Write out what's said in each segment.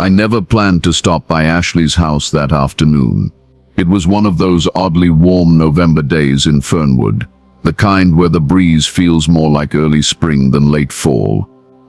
I never planned to stop by Ashley's house that afternoon. It was one of those oddly warm November days in Fernwood, the kind where the breeze feels more like early spring than late fall.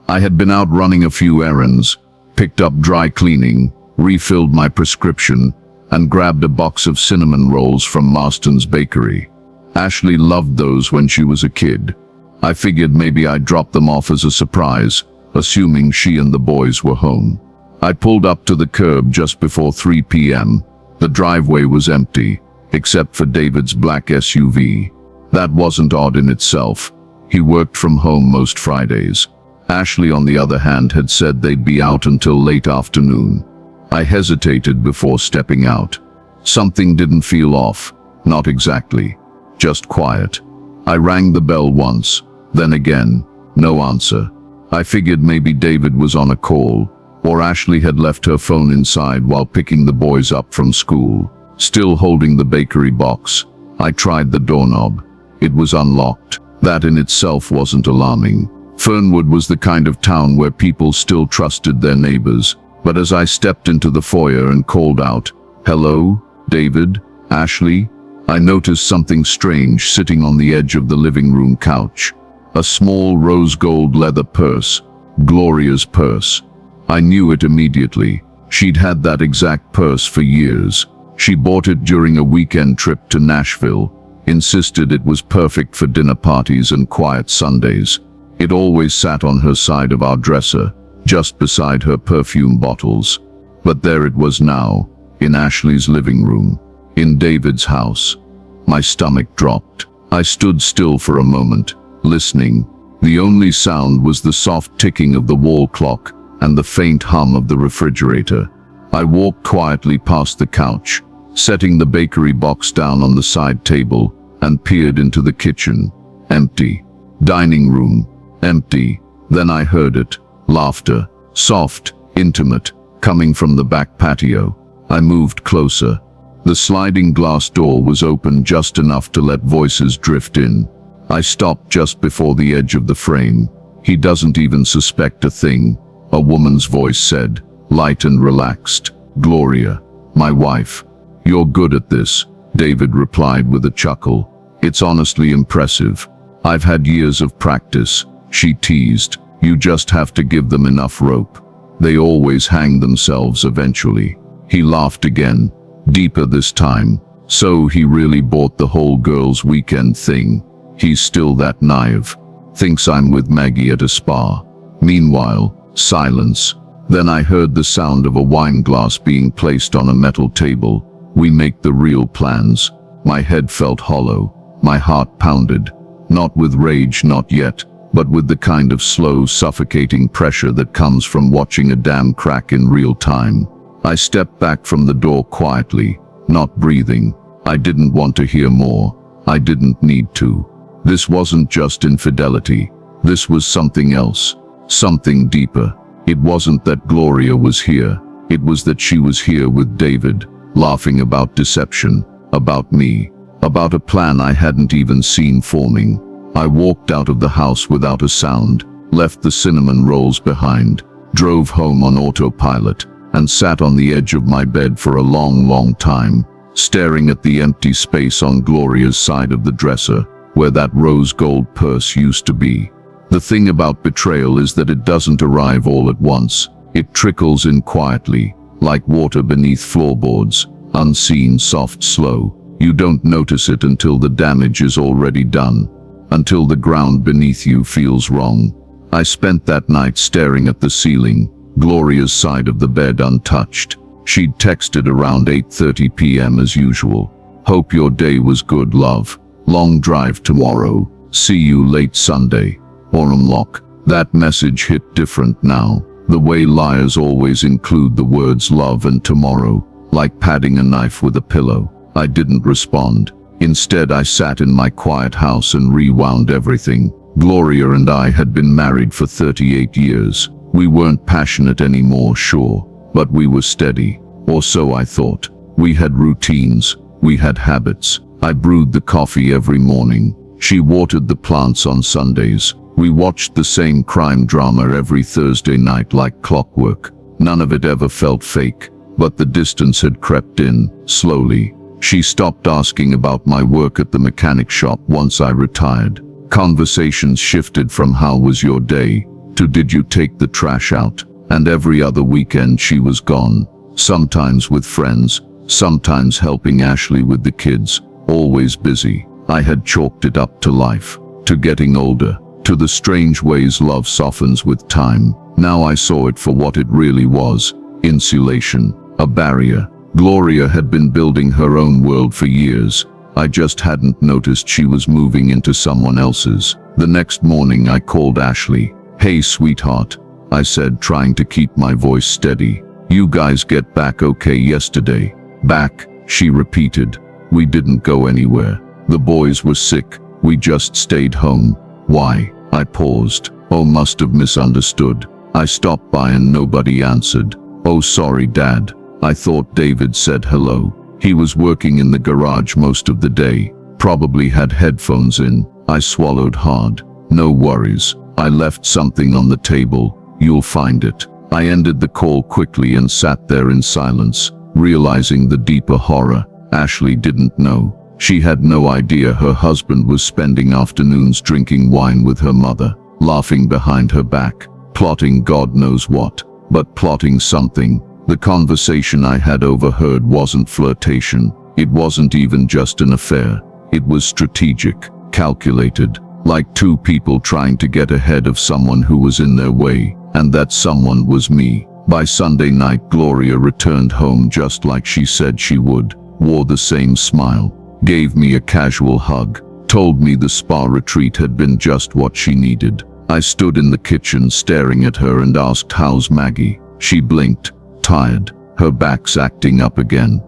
I had been out running a few errands, picked up dry cleaning, refilled my prescription, and grabbed a box of cinnamon rolls from Marston's bakery. Ashley loved those when she was a kid. I figured maybe I'd drop them off as a surprise, assuming she and the boys were home. I pulled up to the curb just before 3 p.m. The driveway was empty, except for David's black SUV. That wasn't odd in itself. He worked from home most Fridays. Ashley, on the other hand, had said they'd be out until late afternoon. I hesitated before stepping out. Something didn't feel off. Not exactly. Just quiet. I rang the bell once, then again. No answer. I figured maybe David was on a call, or Ashley had left her phone inside while picking the boys up from school. Still holding the bakery box, I tried the doorknob. It was unlocked. That in itself wasn't alarming. Fernwood was the kind of town where people still trusted their neighbors, but as I stepped into the foyer and called out, "Hello, David, Ashley," I noticed something strange sitting on the edge of the living room couch. A small rose gold leather purse. Gloria's purse. I knew it immediately. She'd had that exact purse for years. She bought it during a weekend trip to Nashville, insisted it was perfect for dinner parties and quiet Sundays. It always sat on her side of our dresser, just beside her perfume bottles. But there it was now, in Ashley's living room, in David's house. My stomach dropped. I stood still for a moment, listening. The only sound was the soft ticking of the wall clock and the faint hum of the refrigerator. I walked quietly past the couch, setting the bakery box down on the side table, and peered into the kitchen. Empty. Dining room. Empty. Then I heard it. Laughter. Soft, intimate, coming from the back patio. I moved closer. The sliding glass door was open just enough to let voices drift in. I stopped just before the edge of the frame. "He doesn't even suspect a thing," a woman's voice said, light and relaxed. "Gloria, my wife." "You're good at this," David replied with a chuckle. "It's honestly impressive. I've had years of practice," she teased. "You just have to give them enough rope. They always hang themselves eventually." He laughed again, deeper this time. "So he really bought the whole girls' weekend thing. He's still that naive. Thinks I'm with Maggie at a spa." Meanwhile, silence. Then I heard the sound of a wine glass being placed on a metal table. "We make the real plans." My head felt hollow. My heart pounded. Not with rage, not yet, but with the kind of slow, suffocating pressure that comes from watching a dam crack in real time. I stepped back from the door quietly, not breathing. I didn't want to hear more. I didn't need to. This wasn't just infidelity. This was something else. Something deeper. It wasn't that Gloria was here. It was that she was here with David, laughing about deception, about me, about a plan I hadn't even seen forming. I walked out of the house without a sound, left the cinnamon rolls behind, drove home on autopilot, and sat on the edge of my bed for a long, long time, staring at the empty space on Gloria's side of the dresser, where that rose gold purse used to be. The thing about betrayal is that it doesn't arrive all at once. It trickles in quietly, like water beneath floorboards, unseen, soft, slow. You don't notice it until the damage is already done, until the ground beneath you feels wrong. I spent that night staring at the ceiling, Gloria's side of the bed untouched. She'd texted around 8:30 p.m. as usual. "Hope your day was good, love. Long drive tomorrow. See you late Sunday." Lock. That message hit different now. The way liars always include the words love and tomorrow, like padding a knife with a pillow. I didn't respond. Instead, I sat in my quiet house and rewound everything. Gloria and I had been married for 38 years. We weren't passionate anymore, sure, but we were steady. Or so I thought. We had routines. We had habits. I brewed the coffee every morning. She watered the plants on Sundays. We watched the same crime drama every Thursday night like clockwork. None of it ever felt fake, but the distance had crept in, slowly. She stopped asking about my work at the mechanic shop once I retired. Conversations shifted from "how was your day?" to "did you take the trash out?" And every other weekend she was gone. Sometimes with friends, sometimes helping Ashley with the kids, always busy. I had chalked it up to life, to getting older, to the strange ways love softens with time. Now I saw it for what it really was: insulation, a barrier. Gloria had been building her own world for years. I just hadn't noticed she was moving into someone else's. The next morning I called Ashley. "Hey sweetheart," I said, trying to keep my voice steady. "You guys get back okay yesterday?" "Back," she repeated. "We didn't go anywhere. The boys were sick. We just stayed home." "Why?" I paused. "Oh, must have misunderstood." I stopped by and nobody answered. "Oh, sorry, Dad. I thought David said hello. He was working in the garage most of the day. Probably had headphones in." I swallowed hard. "No worries. I left something on the table. You'll find it." I ended the call quickly and sat there in silence, realizing the deeper horror. Ashley didn't know. She had no idea her husband was spending afternoons drinking wine with her mother, laughing behind her back, plotting God knows what, but plotting something. The conversation I had overheard wasn't flirtation. It wasn't even just an affair. It was strategic, calculated, like two people trying to get ahead of someone who was in their way, and that someone was me. By Sunday night, Gloria returned home just like she said she would, wore the same smile, gave me a casual hug, told me the spa retreat had been just what she needed. I stood in the kitchen staring at her and asked, "How's Maggie?" She blinked. "Tired. Her back's acting up again."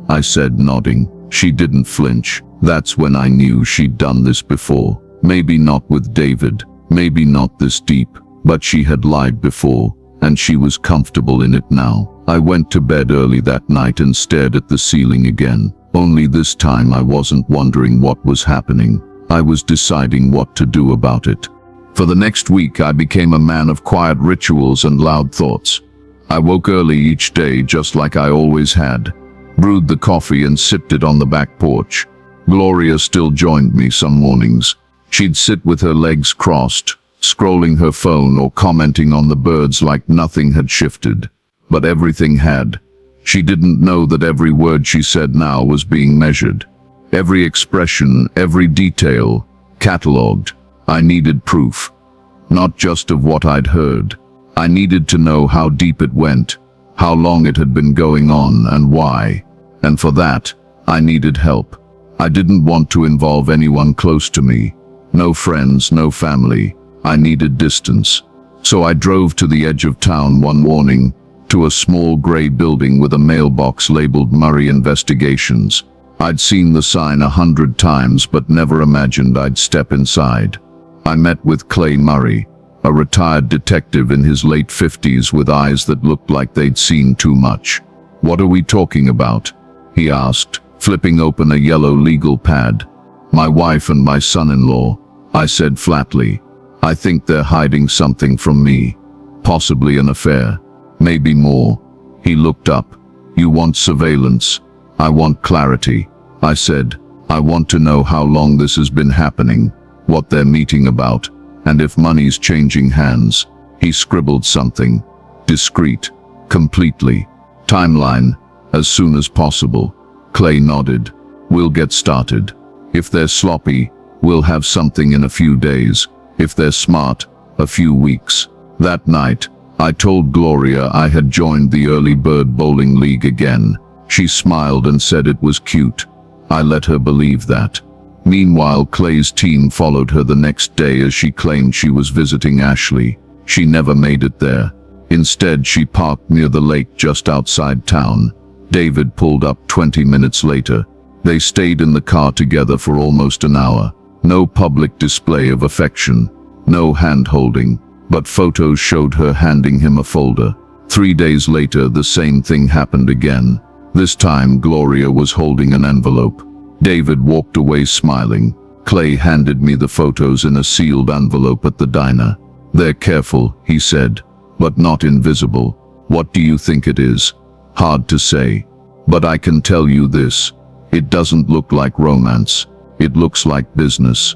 I said, nodding. She didn't flinch. That's when I knew she'd done this before. Maybe not with David, maybe not this deep, but she had lied before, and she was comfortable in it now. I went to bed early that night and stared at the ceiling again. Only this time I wasn't wondering what was happening. I was deciding what to do about it. For the next week I became a man of quiet rituals and loud thoughts. I woke early each day just like I always had, brewed the coffee and sipped it on the back porch. Gloria still joined me some mornings. She'd sit with her legs crossed, scrolling her phone or commenting on the birds like nothing had shifted. But everything had. She didn't know that every word she said now was being measured. Every expression, every detail, catalogued. I needed proof. Not just of what I'd heard. I needed to know how deep it went, how long it had been going on, and why. And for that, I needed help. I didn't want to involve anyone close to me. No friends, no family. I needed distance. So I drove to the edge of town one morning, to a small gray building with a mailbox labeled Murray Investigations. I'd seen the sign 100 times but never imagined I'd step inside. I met with Clay Murray, a retired detective in his late 50s with eyes that looked like they'd seen too much. "What are we talking about?" he asked, flipping open a yellow legal pad. "My wife and my son-in-law," I said flatly. "I think they're hiding something from me. Possibly an affair. Maybe more." He looked up. "You want surveillance?" "I want clarity," I said. "I want to know how long this has been happening, what they're meeting about, and if money's changing hands." He scribbled something. "Discreet. Completely. Timeline. As soon as possible." Clay nodded. "We'll get started. If they're sloppy, we'll have something in a few days. If they're smart, a few weeks." That night, I told Gloria I had joined the early bird bowling league again. She smiled and said it was cute. I let her believe that. Meanwhile, Clay's team followed her the next day as she claimed she was visiting Ashley. She never made it there. Instead, she parked near the lake just outside town. David pulled up 20 minutes later. They stayed in the car together for almost an hour. No public display of affection, no hand-holding, but photos showed her handing him a folder. 3 days later, the same thing happened again. This time, Gloria was holding an envelope. David walked away smiling. Clay handed me the photos in a sealed envelope at the diner. "They're careful," he said, "but not invisible. What do you think it is? Hard to say. But I can tell you this. It doesn't look like romance. It looks like business.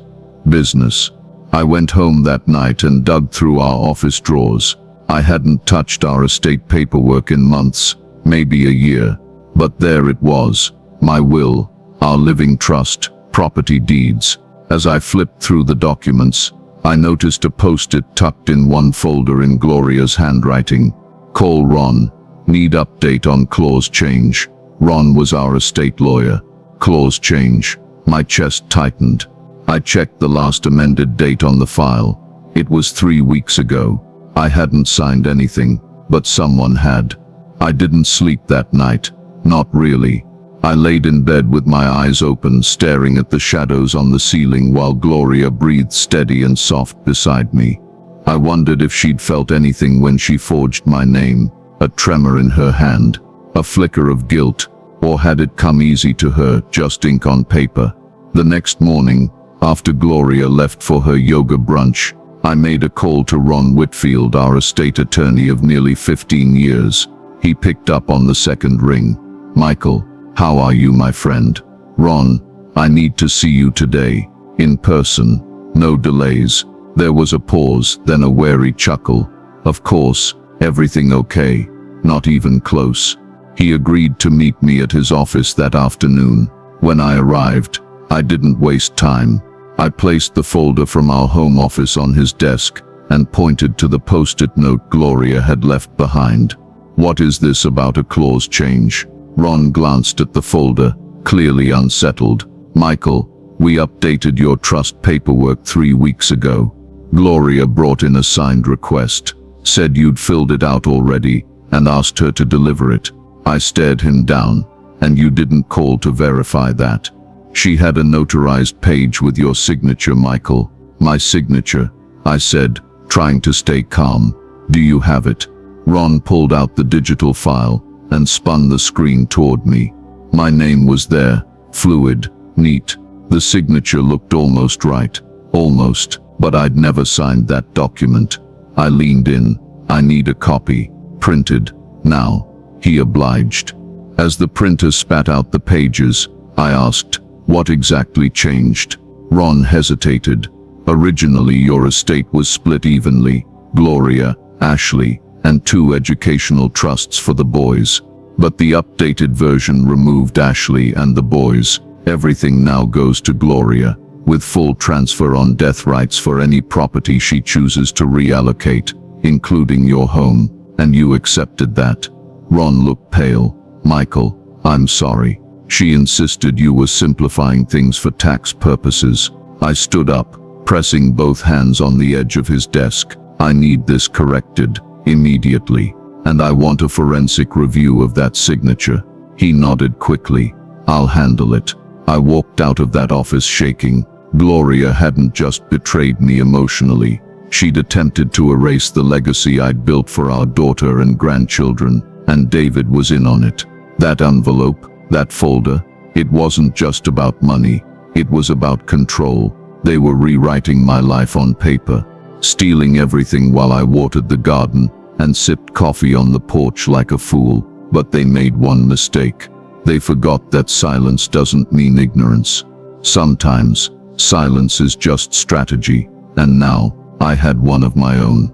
Business. I went home that night and dug through our office drawers. I hadn't touched our estate paperwork in months, maybe a year. But there it was. My will, our living trust, property deeds. As I flipped through the documents, I noticed a post-it tucked in one folder in Gloria's handwriting. Call Ron. Need update on clause change. Ron was our estate lawyer. Clause change. My chest tightened. I checked the last amended date on the file. It was 3 weeks ago. I hadn't signed anything, but someone had. I didn't sleep that night. Not really. I laid in bed with my eyes open, staring at the shadows on the ceiling while Gloria breathed steady and soft beside me. I wondered if she'd felt anything when she forged my name, a tremor in her hand, a flicker of guilt, or had it come easy to her, just ink on paper. The next morning, after Gloria left for her yoga brunch, I made a call to Ron Whitfield, our estate attorney of nearly 15 years. He picked up on the second ring. Michael, how are you, my friend? Ron, I need to see you today, in person. No delays. There was a pause, then a wary chuckle. Of course, everything okay? Not even close. He agreed to meet me at his office that afternoon. When I arrived, I didn't waste time. I placed the folder from our home office on his desk and pointed to the post-it note Gloria had left behind. What is this about a clause change? Ron glanced at the folder, clearly unsettled. Michael, we updated your trust paperwork 3 weeks ago. Gloria brought in a signed request, said you'd filled it out already, and asked her to deliver it. I stared him down. And you didn't call to verify that? She had a notarized page with your signature, Michael. My signature, I said, trying to stay calm. Do you have it? Ron pulled out the digital file and spun the screen toward me. My name was there, fluid, neat. The signature looked almost right. Almost, but I'd never signed that document. I leaned in. I need a copy. Printed. Now. He obliged. As the printer spat out the pages, I asked, what exactly changed? Ron hesitated. Originally, your estate was split evenly. Gloria, Ashley, and 2 educational trusts for the boys. But the updated version removed Ashley and the boys. Everything now goes to Gloria, with full transfer on death rights for any property she chooses to reallocate, including your home, and you accepted that. Ron looked pale. Michael, I'm sorry. She insisted you were simplifying things for tax purposes. I stood up, pressing both hands on the edge of his desk. I need this corrected. Immediately, and I want a forensic review of that signature. He nodded quickly. I'll handle it. I walked out of that office shaking. Gloria hadn't just betrayed me emotionally. She'd attempted to erase the legacy I'd built for our daughter and grandchildren, and David was in on it. That envelope, that folder, it wasn't just about money. It was about control. They were rewriting my life on paper, stealing everything while I watered the garden and sipped coffee on the porch like a fool. But they made one mistake. They forgot that silence doesn't mean ignorance. Sometimes, silence is just strategy, and now, I had one of my own.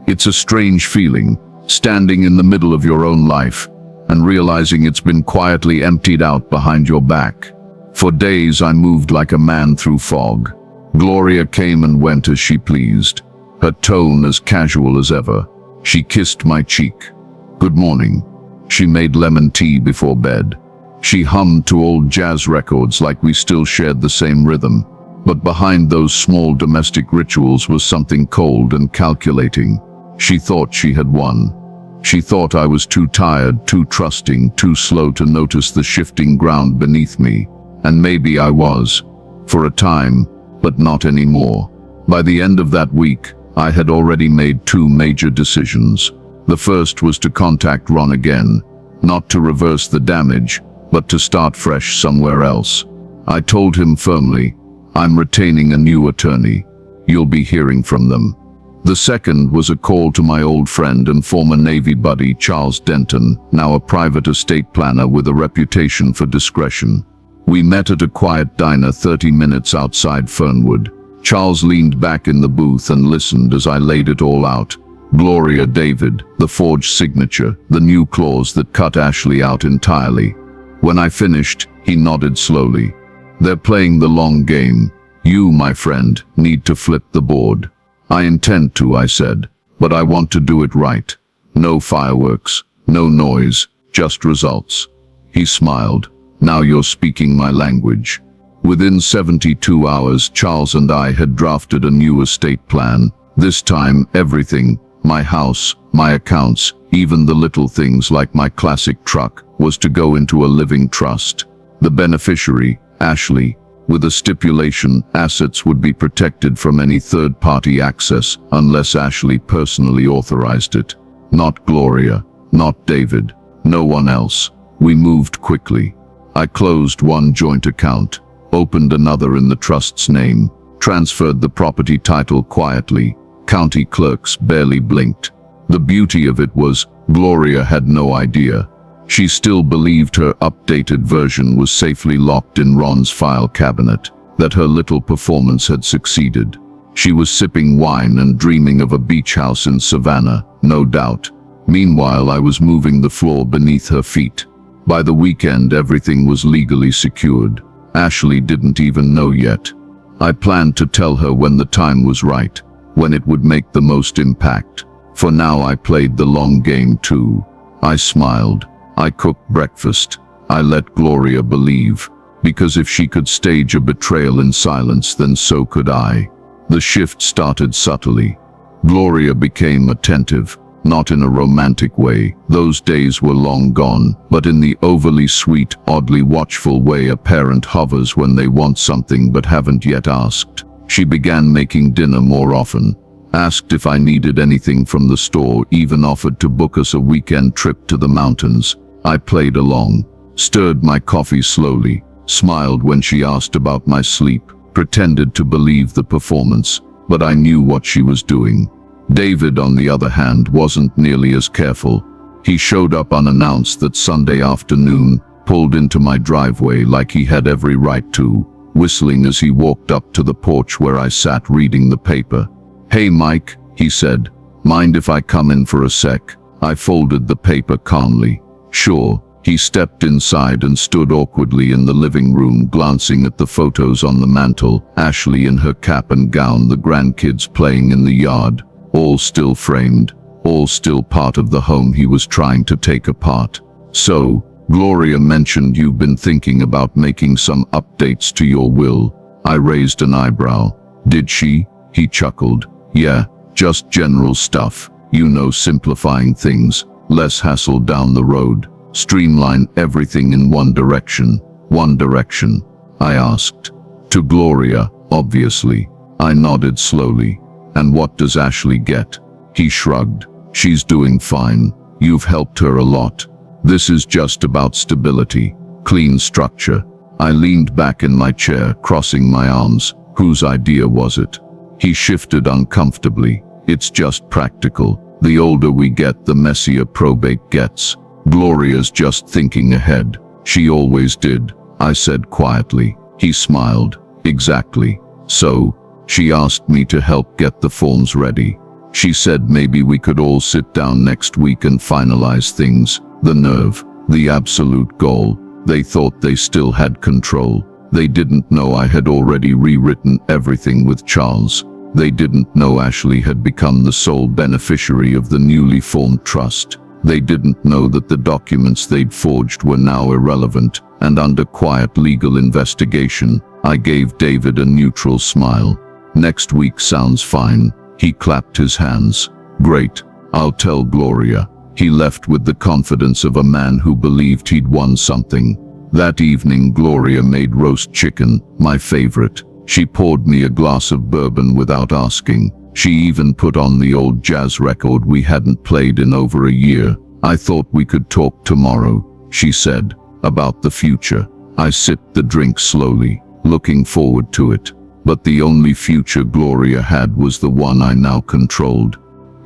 It's a strange feeling, standing in the middle of your own life, and realizing it's been quietly emptied out behind your back. For days I moved like a man through fog. Gloria came and went as she pleased, her tone as casual as ever. She kissed my cheek. Good morning. She made lemon tea before bed. She hummed to old jazz records like we still shared the same rhythm. But behind those small domestic rituals was something cold and calculating. She thought she had won. She thought I was too tired, too trusting, too slow to notice the shifting ground beneath me. And maybe I was. For a time, but not anymore. By the end of that week, I had already made 2 major decisions. The first was to contact Ron again, not to reverse the damage, but to start fresh somewhere else. I told him firmly, I'm retaining a new attorney. You'll be hearing from them. The second was a call to my old friend and former Navy buddy Charles Denton, now a private estate planner with a reputation for discretion. We met at a quiet diner 30 minutes outside Fernwood. Charles leaned back in the booth and listened as I laid it all out. Gloria David, the forged signature, the new clause that cut Ashley out entirely. When I finished, he nodded slowly. They're playing the long game. You, my friend, need to flip the board. I intend to, I said, but I want to do it right. No fireworks, no noise, just results. He smiled. Now you're speaking my language. Within 72 hours, Charles and I had drafted a new estate plan. This time, everything, my house, my accounts, even the little things like my classic truck, was to go into a living trust. The beneficiary, Ashley, with a stipulation, assets would be protected from any third-party access unless Ashley personally authorized it. Not Gloria, not David, no one else. We moved quickly. I closed one joint account, opened another in the trust's name, transferred the property title quietly. County clerks barely blinked. The beauty of it was, Gloria had no idea. She still believed her updated version was safely locked in Ron's file cabinet, that her little performance had succeeded. She was sipping wine and dreaming of a beach house in Savannah, no doubt. Meanwhile, I was moving the floor beneath her feet. By the weekend, everything was legally secured. Ashley didn't even know yet. I planned to tell her when the time was right, when it would make the most impact. For now, I played the long game too. I smiled. I cooked breakfast. I let Gloria believe, because if she could stage a betrayal in silence, then so could I. The shift started subtly. Gloria became attentive, not in a romantic way. Those days were long gone, but in the overly sweet, oddly watchful way a parent hovers when they want something but haven't yet asked. She began making dinner more often, asked if I needed anything from the store, even offered to book us a weekend trip to the mountains. I played along, stirred my coffee slowly, smiled when she asked about my sleep, pretended to believe the performance, but I knew what she was doing. David, on the other hand, wasn't nearly as careful. He showed up unannounced that Sunday afternoon, pulled into my driveway like he had every right to, whistling as he walked up to the porch where I sat reading the paper. "Hey Mike," he said, "mind if I come in for a sec?" I folded the paper calmly. "Sure." He stepped inside and stood awkwardly in the living room, glancing at the photos on the mantel, Ashley in her cap and gown, the grandkids playing in the yard, all still framed, all still part of the home he was trying to take apart. "So, Gloria mentioned you've been thinking about making some updates to your will." I raised an eyebrow. "Did she?" He chuckled. "Yeah, just general stuff. You know, simplifying things, less hassle down the road, streamline everything in one direction." "One direction?" I asked. "To Gloria, obviously." I nodded slowly. "And what does Ashley get?" He shrugged. "She's doing fine. You've helped her a lot. This is just about stability, clean structure." I leaned back in my chair, crossing my arms. "Whose idea was it?" He shifted uncomfortably. "It's just practical. The older we get, the messier probate gets. Gloria's just thinking ahead. She always did," I said quietly. He smiled. "Exactly. So, she asked me to help get the forms ready. She said maybe we could all sit down next week and finalize things." The nerve, the absolute goal. They thought they still had control. They didn't know I had already rewritten everything with Charles. They didn't know Ashley had become the sole beneficiary of the newly formed trust. They didn't know that the documents they'd forged were now irrelevant, and under quiet legal investigation, I gave David a neutral smile. "Next week sounds fine." He clapped his hands. "Great. I'll tell Gloria." He left with the confidence of a man who believed he'd won something. That evening, Gloria made roast chicken, my favorite. She poured me a glass of bourbon without asking. She even put on the old jazz record we hadn't played in over a year. "I thought we could talk tomorrow," she said, "about the future." I sipped the drink slowly, looking forward to it. but the only future Gloria had was the one I now controlled.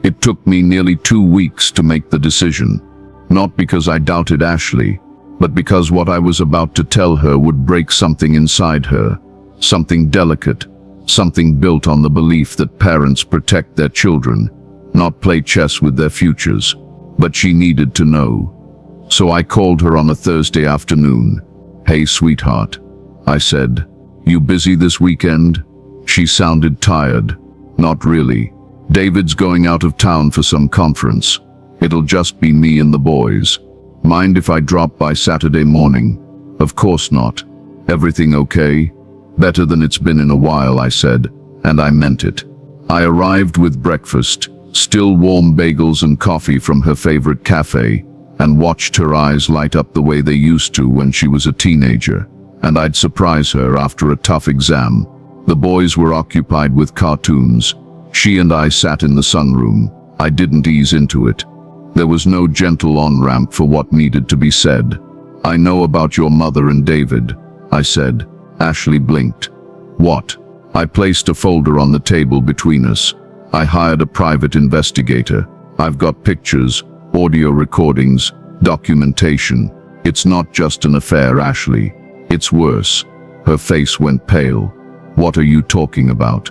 It took me nearly 2 weeks to make the decision, not because I doubted Ashley, but because what I was about to tell her would break something inside her, something delicate, something built on the belief that parents protect their children, not play chess with their futures. But she needed to know. So I called her on a Thursday afternoon. "Hey, sweetheart," I said. "You busy this weekend?" She sounded tired. "Not really. David's going out of town for some conference. It'll just be me and the boys. Mind if I drop by Saturday morning?" "Of course not. Everything okay?" "Better than it's been in a while," I said, and I meant it. I arrived with breakfast, still warm bagels and coffee from her favorite cafe, and watched her eyes light up the way they used to when she was a teenager, and I'd surprise her after a tough exam. The boys were occupied with cartoons. She and I sat in the sunroom. I didn't ease into it. There was no gentle on-ramp for what needed to be said. "I know about your mother and David," I said. Ashley blinked. "What?" I placed a folder on the table between us. "I hired a private investigator. I've got pictures, audio recordings, documentation. It's not just an affair, Ashley. It's worse." Her face went pale. "What are you talking about?"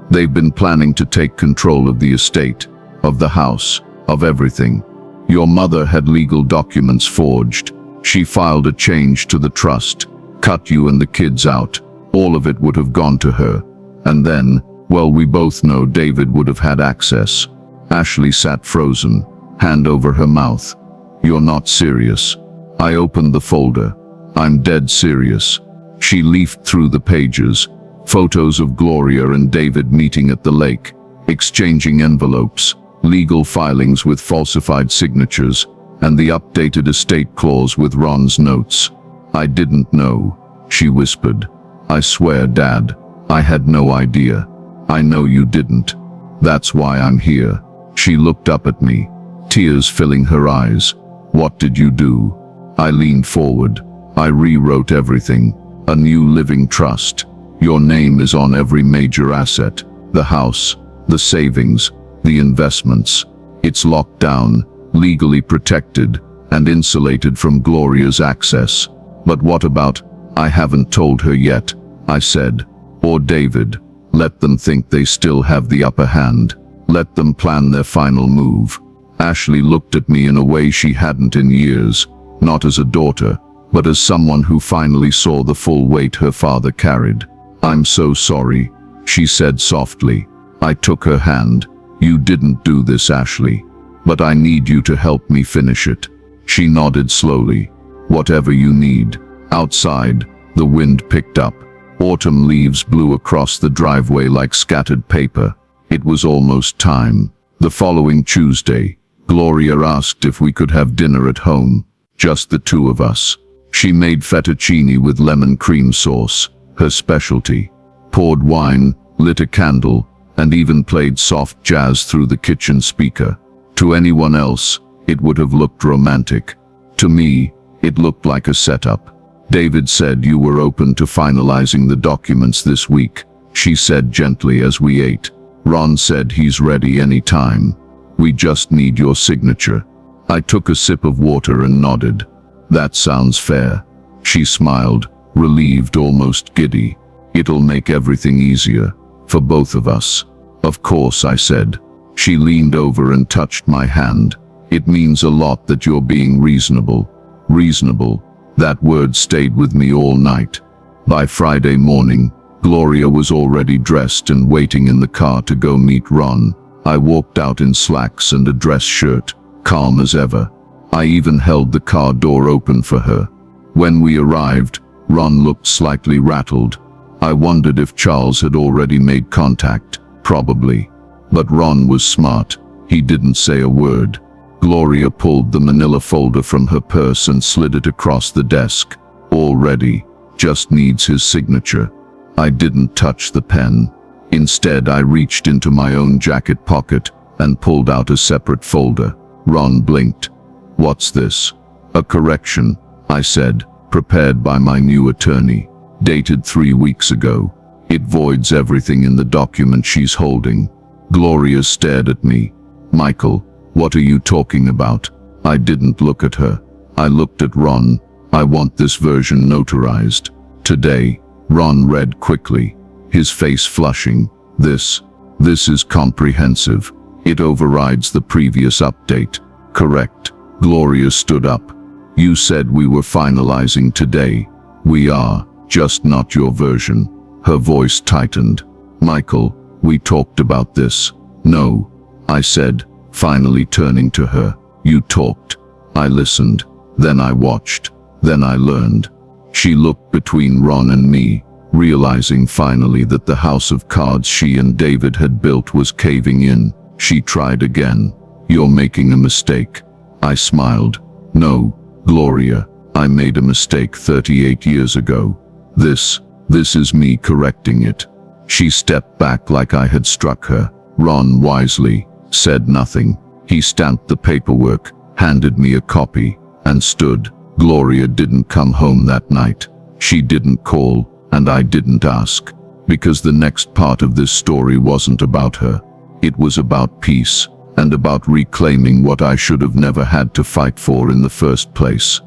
"They've been planning to take control of the estate, of the house, of everything. Your mother had legal documents forged. She filed a change to the trust, cut you and the kids out. All of it would have gone to her. And then, well, we both know David would have had access." Ashley sat frozen, hand over her mouth. "You're not serious." I opened the folder. "I'm dead serious." She leafed through the pages. Photos of Gloria and David meeting at the lake, exchanging envelopes, legal filings with falsified signatures, and the updated estate clause with Ron's notes. "I didn't know," she whispered. "I swear, Dad, I had no idea." "I know you didn't. That's why I'm here." She looked up at me, tears filling her eyes. "What did you do?" I leaned forward. "I rewrote everything. A new living trust. Your name is on every major asset. The house, the savings, the investments. It's locked down, legally protected, and insulated from Gloria's access. But what about—" "I haven't told her yet," I said. "Or David. Let them think they still have the upper hand. Let them plan their final move." Ashley looked at me in a way she hadn't in years, not as a daughter, but as someone who finally saw the full weight her father carried. "I'm so sorry," she said softly. I took her hand. "You didn't do this, Ashley. But I need you to help me finish it." She nodded slowly. "Whatever you need." Outside, the wind picked up. Autumn leaves blew across the driveway like scattered paper. It was almost time. The following Tuesday, Gloria asked if we could have dinner at home, just the two of us. She made fettuccine with lemon cream sauce, her specialty, poured wine, lit a candle, and even played soft jazz through the kitchen speaker. To anyone else, it would have looked romantic. To me, it looked like a setup. "David said you were open to finalizing the documents this week," she said gently as we ate. "Ron said he's ready any time. We just need your signature." I took a sip of water and nodded. "That sounds fair." She smiled, relieved, almost giddy. "It'll make everything easier, for both of us." "Of course," I said. She leaned over and touched my hand. "It means a lot that you're being reasonable." Reasonable. That word stayed with me all night. By Friday morning, Gloria was already dressed and waiting in the car to go meet Ron. I walked out in slacks and a dress shirt, calm as ever. I even held the car door open for her. When we arrived, Ron looked slightly rattled. I wondered if Charles had already made contact. Probably. But Ron was smart. He didn't say a word. Gloria pulled the manila folder from her purse and slid it across the desk. "All ready. Just needs his signature." I didn't touch the pen. Instead, I reached into my own jacket pocket and pulled out a separate folder. Ron blinked. "What's this?" "A correction," I said, prepared by my new attorney. "Dated 3 weeks ago." It voids everything in the document she's holding. Gloria stared at me. Michael, what are you talking about? I didn't look at her. I looked at Ron. I want this version notarized. Today. Ron read quickly, his face flushing. This is comprehensive. It overrides the previous update. Correct. Gloria stood up. You said we were finalizing today. We are, just not your version. Her voice tightened. Michael, we talked about this. No, I said, finally turning to her. You talked. I listened. Then I watched. Then I learned. She looked between Ron and me, realizing finally that the house of cards she and David had built was caving in. She tried again. You're making a mistake. I smiled. No, Gloria, I made a mistake 38 years ago. This is me correcting it. She stepped back like I had struck her. Ron wisely said nothing. He stamped the paperwork, handed me a copy, and stood. Gloria didn't come home that night. She didn't call, and I didn't ask, because the next part of this story wasn't about her. It was about peace, and about reclaiming what I should have never had to fight for in the first place.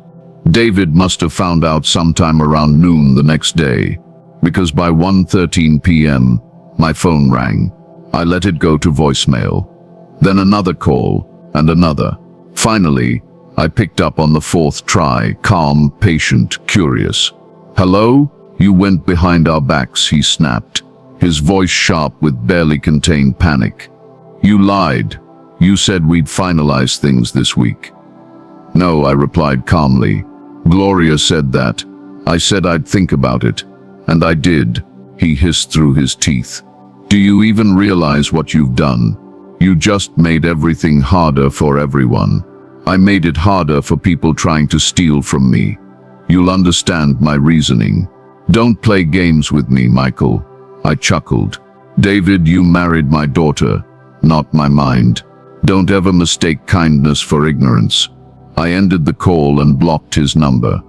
David must have found out sometime around noon the next day, because by 1:13 p.m., my phone rang. I let it go to voicemail. Then another call, and another. Finally, I picked up on the fourth try, calm, patient, curious. Hello? You went behind our backs, he snapped, his voice sharp with barely contained panic. You lied. You said we'd finalize things this week. No, I replied calmly. Gloria said that. I said I'd think about it. And I did, he hissed through his teeth. Do you even realize what you've done? You just made everything harder for everyone. I made it harder for people trying to steal from me. You'll understand my reasoning. Don't play games with me, Michael. I chuckled. David, you married my daughter, not my mind. Don't ever mistake kindness for ignorance. I ended the call and blocked his number.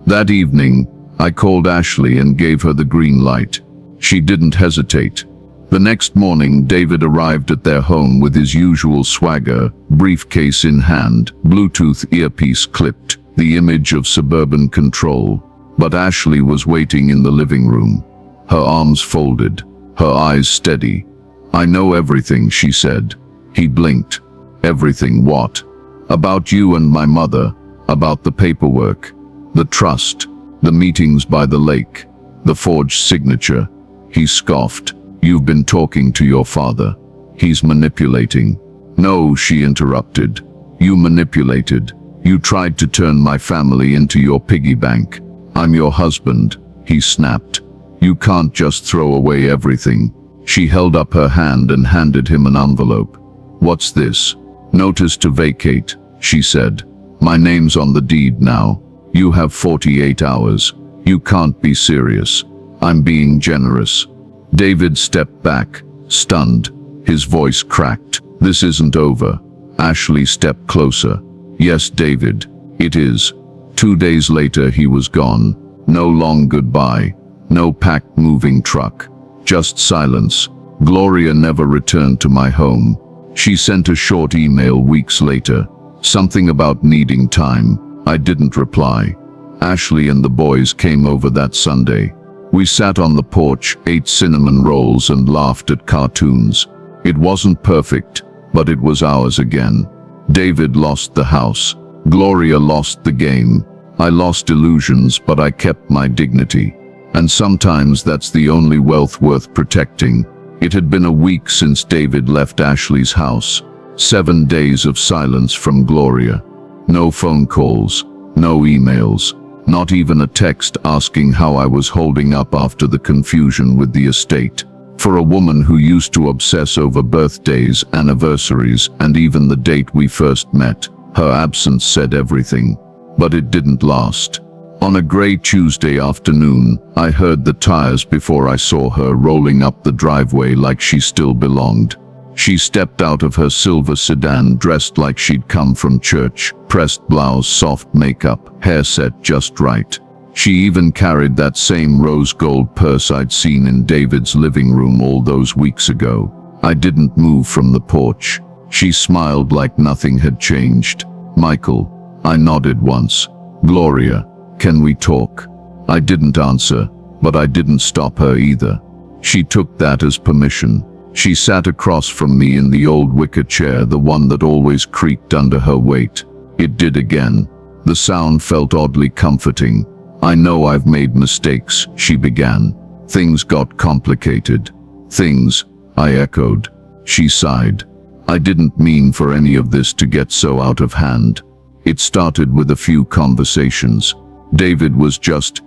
That evening, I called Ashley and gave her the green light. She didn't hesitate. The next morning, David arrived at their home with his usual swagger, briefcase in hand, Bluetooth earpiece clipped, the image of suburban control. But Ashley was waiting in the living room, her arms folded, her eyes steady. I know everything, she said. He blinked. Everything what? About you and my mother, about the paperwork, the trust, the meetings by the lake, the forged signature. He scoffed. You've been talking to your father. He's manipulating. No, she interrupted. You manipulated. You tried to turn my family into your piggy bank. I'm your husband, he snapped. You can't just throw away everything. She held up her hand and handed him an envelope. What's this? Notice to vacate, she said. My name's on the deed now. You have 48 hours. You can't be serious. I'm being generous. David stepped back, stunned. His voice cracked. This isn't over. Ashley stepped closer. Yes, David, it is. 2 days later, he was gone. No long goodbye. No packed moving truck. Just silence. Gloria never returned to my home. She sent a short email weeks later. Something about needing time. I didn't reply. Ashley and the boys came over that Sunday. We sat on the porch, ate cinnamon rolls and laughed at cartoons. It wasn't perfect, but it was ours again. David lost the house. Gloria lost the game. I lost illusions, but I kept my dignity. And sometimes that's the only wealth worth protecting. It had been a week since David left Ashley's house. 7 days of silence from Gloria. No phone calls, no emails. Not even a text asking how I was holding up after the confusion with the estate. For a woman who used to obsess over birthdays, anniversaries, and even the date we first met, her absence said everything. But it didn't last. On a gray Tuesday afternoon, I heard the tires before I saw her rolling up the driveway like she still belonged. She stepped out of her silver sedan dressed like she'd come from church, pressed blouse, soft makeup, hair set just right. She even carried that same rose gold purse I'd seen in David's living room all those weeks ago. I didn't move from the porch. She smiled like nothing had changed. "Michael," I nodded once. "Gloria, can we talk?" I didn't answer, but I didn't stop her either. She took that as permission. She sat across from me in the old wicker chair, the one that always creaked under her weight. It did again. The sound felt oddly comforting. "I know I've made mistakes," she began. "Things got complicated." "Things," I echoed. She sighed. "I didn't mean for any of this to get so out of hand. It started with a few conversations. David was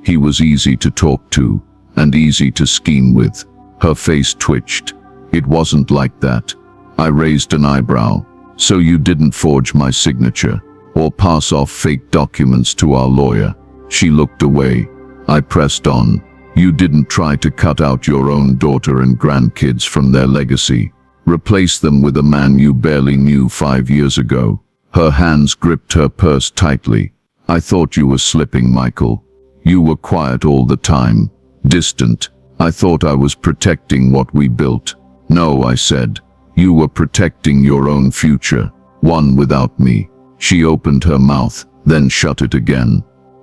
he was easy to talk to, and easy to scheme with." Her face twitched. "It wasn't like that." I raised an eyebrow. "So you didn't forge my signature, or pass off fake documents to our lawyer?" She looked away. I pressed on. "You didn't try to cut out your own daughter and grandkids from their legacy, replace them with a man you barely knew 5 years ago." Her hands gripped her purse tightly. "I thought you were slipping, Michael. You were quiet all the time, distant. I thought I was protecting what we built." "No," I said. "You were protecting your own future, one without me." She opened her mouth, then shut it again.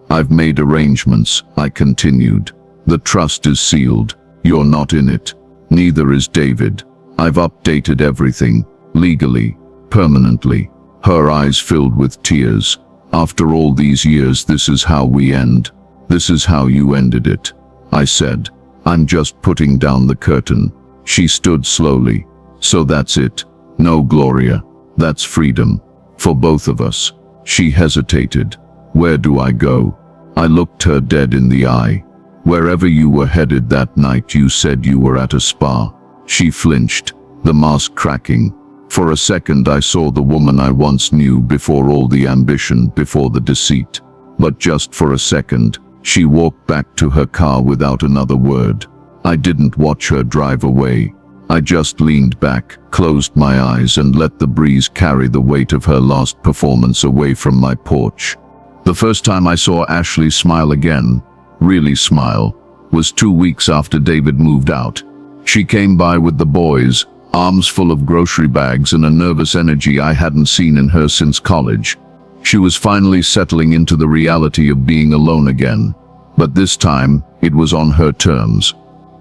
"I've made arrangements," I continued. "The trust is sealed. You're not in it. Neither is David. I've updated everything, legally, permanently." Her eyes filled with tears. "After all these years, this is how we end. This is how you ended it." I said, "I'm just putting down the curtain." She stood slowly. "So that's it?" "No, Gloria. That's freedom. For both of us." She hesitated. "Where do I go?" I looked her dead in the eye. "Wherever you were headed that night you said you were at a spa." She flinched, the mask cracking. For a second I saw the woman I once knew, before all the ambition, before the deceit. But just for a second. She walked back to her car without another word. I didn't watch her drive away. I just leaned back, closed my eyes, and let the breeze carry the weight of her last performance away from my porch. The first time I saw Ashley smile again, really smile, was 2 weeks after David moved out. She came by with the boys, arms full of grocery bags and a nervous energy I hadn't seen in her since college. She was finally settling into the reality of being alone again. But this time, it was on her terms.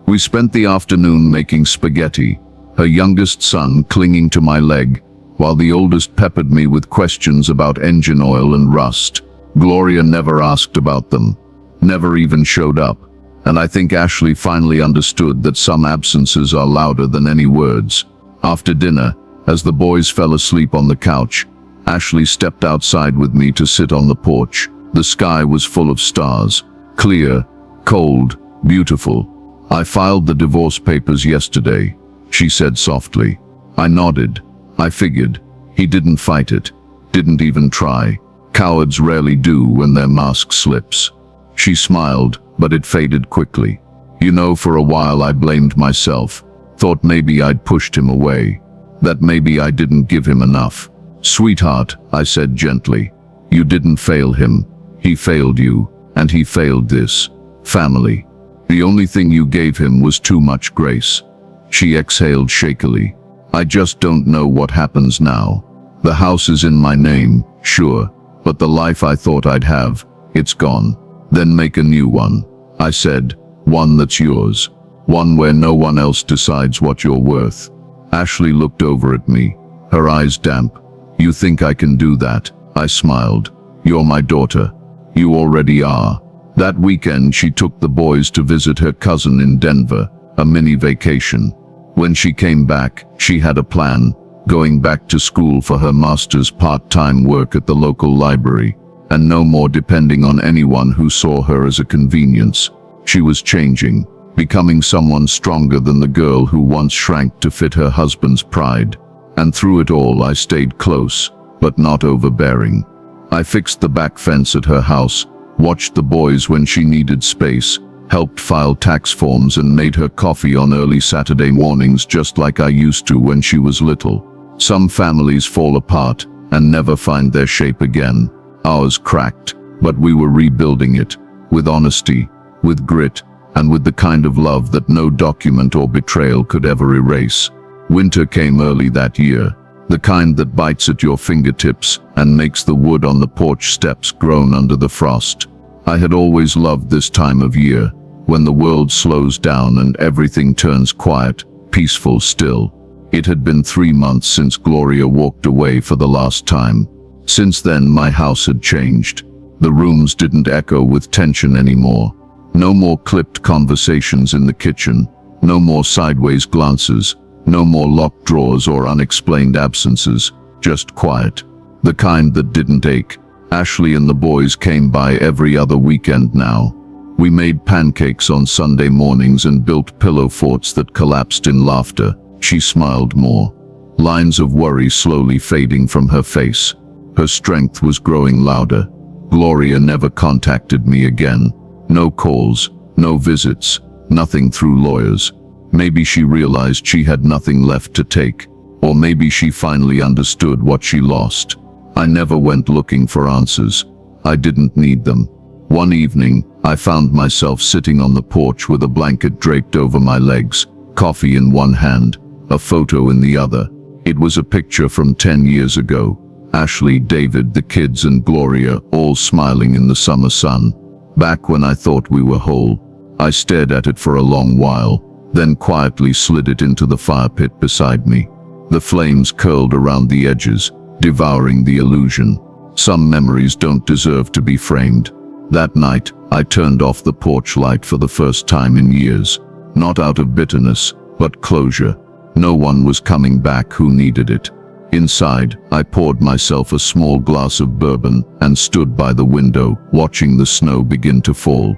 We spent the afternoon making spaghetti, her youngest son clinging to my leg, while the oldest peppered me with questions about engine oil and rust. Gloria never asked about them, never even showed up, and I think Ashley finally understood that some absences are louder than any words. After dinner, as the boys fell asleep on the couch, Ashley stepped outside with me to sit on the porch. The sky was full of stars, clear, cold, beautiful. "I filed the divorce papers yesterday," she said softly. I nodded. I figured. He didn't fight it, didn't even try. Cowards rarely do when their mask slips. She smiled, but it faded quickly. "You know, for a while I blamed myself, thought maybe I'd pushed him away, that maybe I didn't give him enough." "Sweetheart," I said gently, "you didn't fail him. He failed you, and he failed this family. The only thing you gave him was too much grace." She exhaled shakily. "I just don't know what happens now. The house is in my name, sure, but the life I thought I'd have, it's gone." "Then make a new one," I said, "one that's yours, one where no one else decides what you're worth." Ashley looked over at me, her eyes damp. "You think I can do that?" I smiled. "You're my daughter. You already are." That weekend she took the boys to visit her cousin in Denver, a mini vacation. When she came back, she had a plan, going back to school for her master's part-time work at the local library, and no more depending on anyone who saw her as a convenience. She was changing, becoming someone stronger than the girl who once shrank to fit her husband's pride. And through it all I stayed close, but not overbearing. I fixed the back fence at her house, watched the boys when she needed space, helped file tax forms, and made her coffee on early Saturday mornings just like I used to when she was little. Some families fall apart and never find their shape again. Ours cracked, but we were rebuilding it, with honesty, with grit, and with the kind of love that no document or betrayal could ever erase. Winter came early that year, the kind that bites at your fingertips and makes the wood on the porch steps groan under the frost. I had always loved this time of year, when the world slows down and everything turns quiet, peaceful still. It had been 3 months since Gloria walked away for the last time. Since then, my house had changed. The rooms didn't echo with tension anymore. No more clipped conversations in the kitchen, no more sideways glances, no more locked drawers or unexplained absences, just quiet. The kind that didn't ache. Ashley and the boys came by every other weekend now. We made pancakes on Sunday mornings and built pillow forts that collapsed in laughter. She smiled more, lines of worry slowly fading from her face. Her strength was growing louder. Gloria never contacted me again. No calls, no visits, nothing through lawyers. Maybe she realized she had nothing left to take, or maybe she finally understood what she lost. I never went looking for answers. I didn't need them. One evening, I found myself sitting on the porch with a blanket draped over my legs, coffee in one hand, a photo in the other. It was a picture from 10 years ago. Ashley, David, the kids, and Gloria, all smiling in the summer sun. Back when I thought we were whole. I stared at it for a long while, then quietly slid it into the fire pit beside me. The flames curled around the edges, devouring the illusion. Some memories don't deserve to be framed. That night, I turned off the porch light for the first time in years. Not out of bitterness, but closure. No one was coming back who needed it. Inside, I poured myself a small glass of bourbon and stood by the window, watching the snow begin to fall.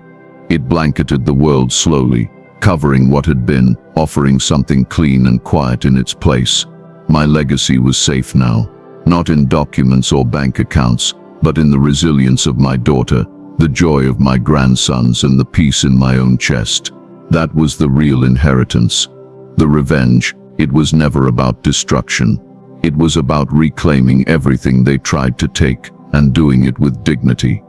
It blanketed the world slowly, covering what had been, offering something clean and quiet in its place. My legacy was safe now, not in documents or bank accounts, but in the resilience of my daughter, the joy of my grandsons, and the peace in my own chest. That was the real inheritance. The revenge, it was never about destruction. It was about reclaiming everything they tried to take, and doing it with dignity.